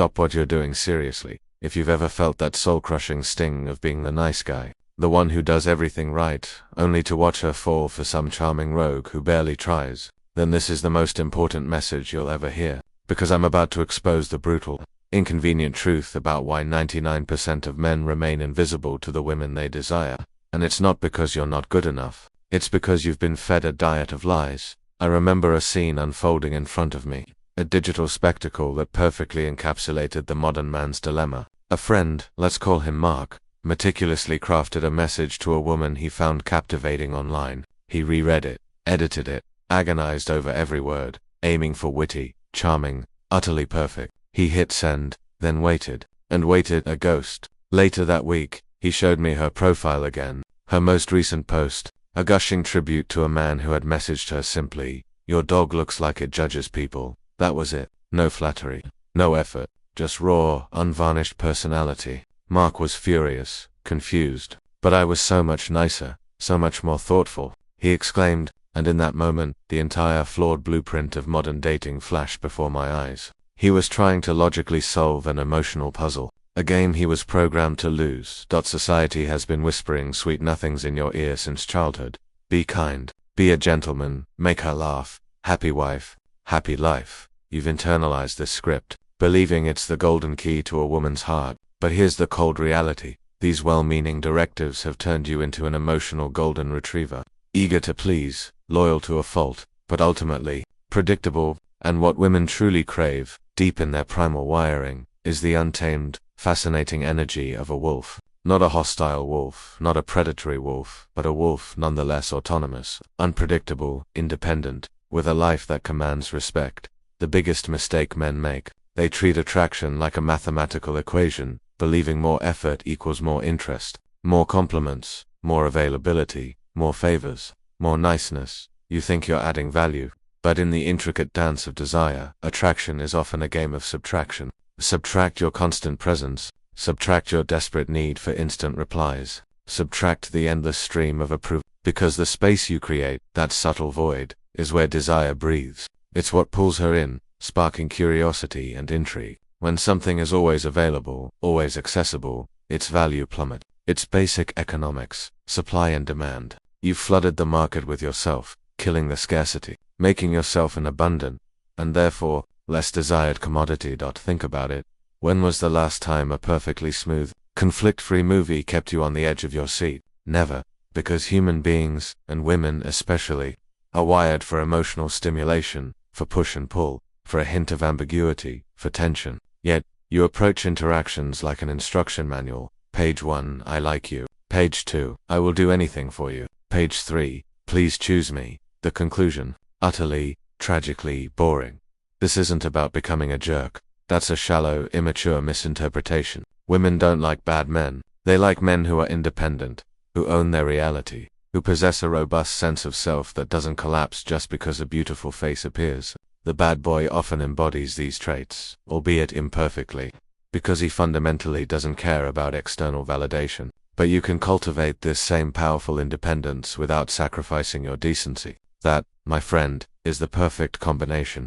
stop what you're doing seriously. If you've ever felt that soul-crushing sting of being the nice guy, the one who does everything right, only to watch her fall for some charming rogue who barely tries, then this is the most important message you'll ever hear, because I'm about to expose the brutal, inconvenient truth about why 99% of men remain invisible to the women they desire. And it's not because you're not good enough. It's because you've been fed a diet of lies. I remember a scene unfolding in front of me, a digital spectacle that perfectly encapsulated the modern man's dilemma. A friend, let's call him Mark, meticulously crafted a message to a woman he found captivating online. He reread it, edited it, agonized over every word, aiming for witty, charming, utterly perfect. He hit send, then waited, and waited, a ghost. Later that week, he showed me her profile again, her most recent post, a gushing tribute to a man who had messaged her simply, "Your dog looks like it judges people." That was it. No flattery, no effort, just raw, unvarnished personality. Mark was furious, confused. "But I was so much nicer, so much more thoughtful," he exclaimed, and in that moment, the entire flawed blueprint of modern dating flashed before my eyes. He was trying to logically solve an emotional puzzle, a game he was programmed to lose. Society has been whispering sweet nothings in your ear since childhood. Be kind, be a gentleman, make her laugh, happy wife, happy life. You've internalized this script, believing it's the golden key to a woman's heart. But here's the cold reality. These well-meaning directives have turned you into an emotional golden retriever, eager to please, loyal to a fault, but ultimately, predictable. And what women truly crave, deep in their primal wiring, is the untamed, fascinating energy of a wolf. Not a hostile wolf, not a predatory wolf, but a wolf nonetheless autonomous, unpredictable, independent, with a life that commands respect. The biggest mistake men make, they treat attraction like a mathematical equation, believing more effort equals more interest, more compliments, more availability, more favors, more niceness. You think you're adding value, but in the intricate dance of desire, attraction is often a game of subtraction. Subtract your constant presence, subtract your desperate need for instant replies, subtract the endless stream of approval, because the space you create, that subtle void, is where desire breathes. It's what pulls her in, sparking curiosity and intrigue. When something is always available, always accessible, its value plummets. It's basic economics, supply and demand. You've flooded the market with yourself, killing the scarcity, making yourself an abundant, and therefore, less desired commodity. Think about it. When was the last time a perfectly smooth, conflict-free movie kept you on the edge of your seat? Never. Because human beings, and women especially, are wired for emotional stimulation, for push and pull, for a hint of ambiguity, for tension. Yet, you approach interactions like an instruction manual. Page 1, I like you. Page 2, I will do anything for you. Page 3, please choose me. The conclusion, utterly, tragically boring. This isn't about becoming a jerk. That's a shallow, immature misinterpretation. Women don't like bad men. They like men who are independent, who own their reality, who possess a robust sense of self that doesn't collapse just because a beautiful face appears. The bad boy often embodies these traits, albeit imperfectly, because he fundamentally doesn't care about external validation. But you can cultivate this same powerful independence without sacrificing your decency. That, my friend, is the perfect combination.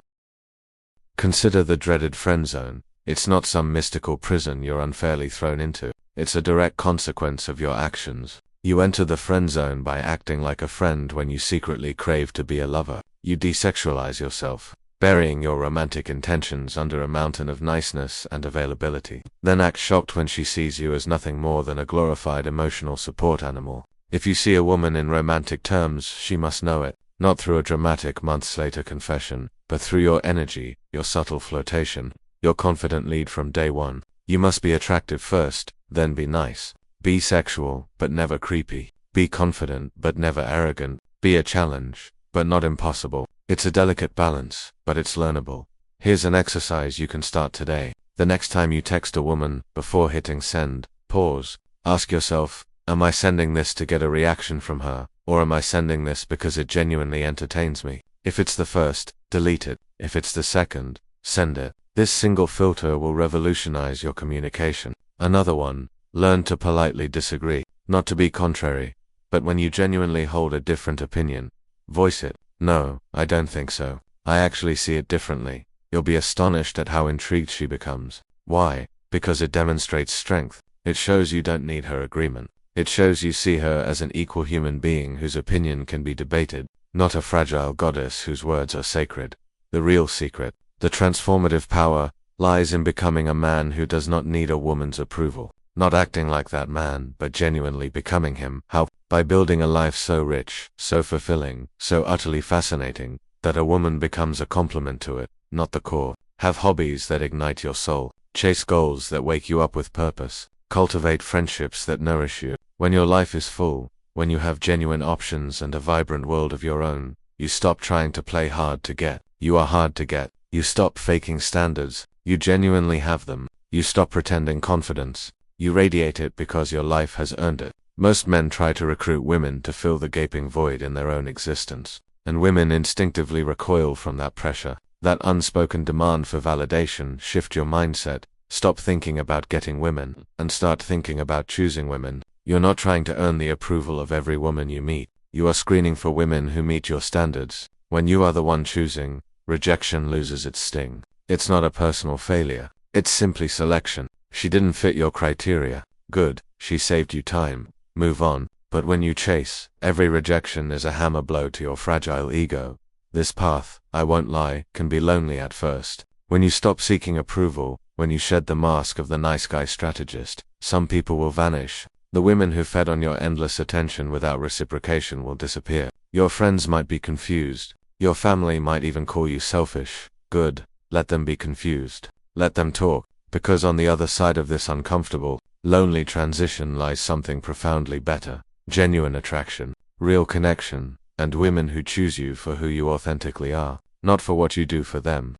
Consider the dreaded friend zone. It's not some mystical prison you're unfairly thrown into. It's a direct consequence of your actions. You enter the friend zone by acting like a friend when you secretly crave to be a lover. You desexualize yourself, burying your romantic intentions under a mountain of niceness and availability. Then act shocked when she sees you as nothing more than a glorified emotional support animal. If you see a woman in romantic terms, she must know it, not through a dramatic months-later confession, but through your energy, your subtle flirtation, your confident lead from day one. You must be attractive first, then be nice. Be sexual, but never creepy. Be confident, but never arrogant. Be a challenge, but not impossible. It's a delicate balance, but it's learnable. Here's an exercise you can start today. The next time you text a woman, before hitting send, pause. Ask yourself, am I sending this to get a reaction from her, or am I sending this because it genuinely entertains me? If it's the first, delete it. If it's the second, send it. This single filter will revolutionize your communication. Another one, learn to politely disagree. Not to be contrary, but when you genuinely hold a different opinion, voice it. No, I don't think so. I actually see it differently. You'll be astonished at how intrigued she becomes. Why? Because it demonstrates strength. It shows you don't need her agreement. It shows you see her as an equal human being whose opinion can be debated, not a fragile goddess whose words are sacred. The real secret, the transformative power, lies in becoming a man who does not need a woman's approval. Not acting like that man, but genuinely becoming him. How? By building a life so rich, so fulfilling, so utterly fascinating, that a woman becomes a complement to it, not the core. Have hobbies that ignite your soul. Chase goals that wake you up with purpose. Cultivate friendships that nourish you. When your life is full, when you have genuine options and a vibrant world of your own, you stop trying to play hard to get. You are hard to get. You stop faking standards. You genuinely have them. You stop pretending confidence. You radiate it because your life has earned it. Most men try to recruit women to fill the gaping void in their own existence, and women instinctively recoil from that pressure, that unspoken demand for validation. Shift your mindset. Stop thinking about getting women, and start thinking about choosing women. You're not trying to earn the approval of every woman you meet. You are screening for women who meet your standards. When you are the one choosing, rejection loses its sting. It's not a personal failure. It's simply selection. She didn't fit your criteria. Good, she saved you time. Move on. But when you chase, every rejection is a hammer blow to your fragile ego. This path, I won't lie, can be lonely at first. When you stop seeking approval, when you shed the mask of the nice guy strategist, some people will vanish. The women who fed on your endless attention without reciprocation will disappear. Your friends might be confused. Your family might even call you selfish. Good, let them be confused. Let them talk. Because on the other side of this uncomfortable, lonely transition lies something profoundly better. Genuine attraction, real connection, and women who choose you for who you authentically are, not for what you do for them.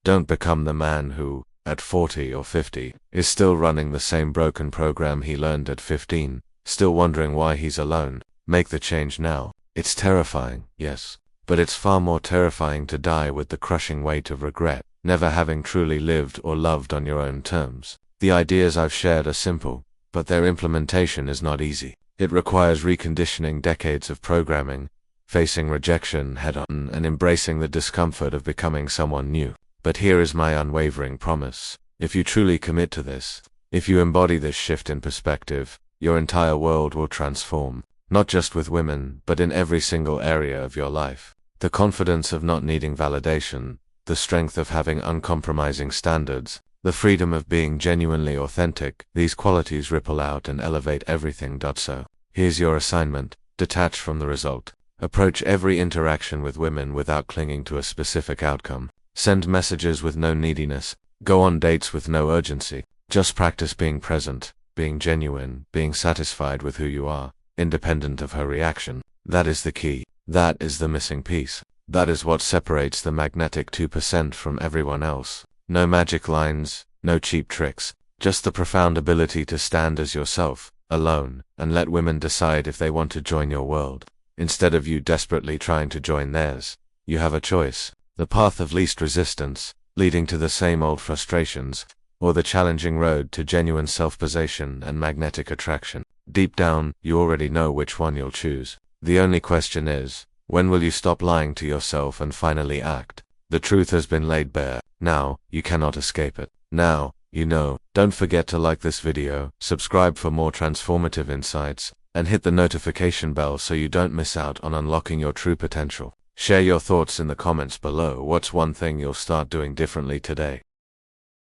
Don't become the man who, at 40 or 50, is still running the same broken program he learned at 15, still wondering why he's alone. Make the change now. It's terrifying, yes, but it's far more terrifying to die with the crushing weight of regret, never having truly lived or loved on your own terms. The ideas I've shared are simple, but their implementation is not easy. It requires reconditioning decades of programming, facing rejection head-on, and embracing the discomfort of becoming someone new. But here is my unwavering promise. If you truly commit to this, if you embody this shift in perspective, your entire world will transform, not just with women, but in every single area of your life. The confidence of not needing validation, the strength of having uncompromising standards, the freedom of being genuinely authentic, these qualities ripple out and elevate everything. So, here's your assignment. Detach from the result. Approach every interaction with women without clinging to a specific outcome. Send messages with no neediness. Go on dates with no urgency. Just practice being present, being genuine, being satisfied with who you are, independent of her reaction. That is the key. That is the missing piece. That is what separates the magnetic 2% from everyone else. No magic lines, no cheap tricks, just the profound ability to stand as yourself, alone, and let women decide if they want to join your world, instead of you desperately trying to join theirs. You have a choice. The path of least resistance, leading to the same old frustrations, or the challenging road to genuine self-possession and magnetic attraction. Deep down, you already know which one you'll choose. The only question is, when will you stop lying to yourself and finally act? The truth has been laid bare. Now, you cannot escape it. Now, you know. Don't forget to like this video, subscribe for more transformative insights, and hit the notification bell so you don't miss out on unlocking your true potential. Share your thoughts in the comments below. What's one thing you'll start doing differently today?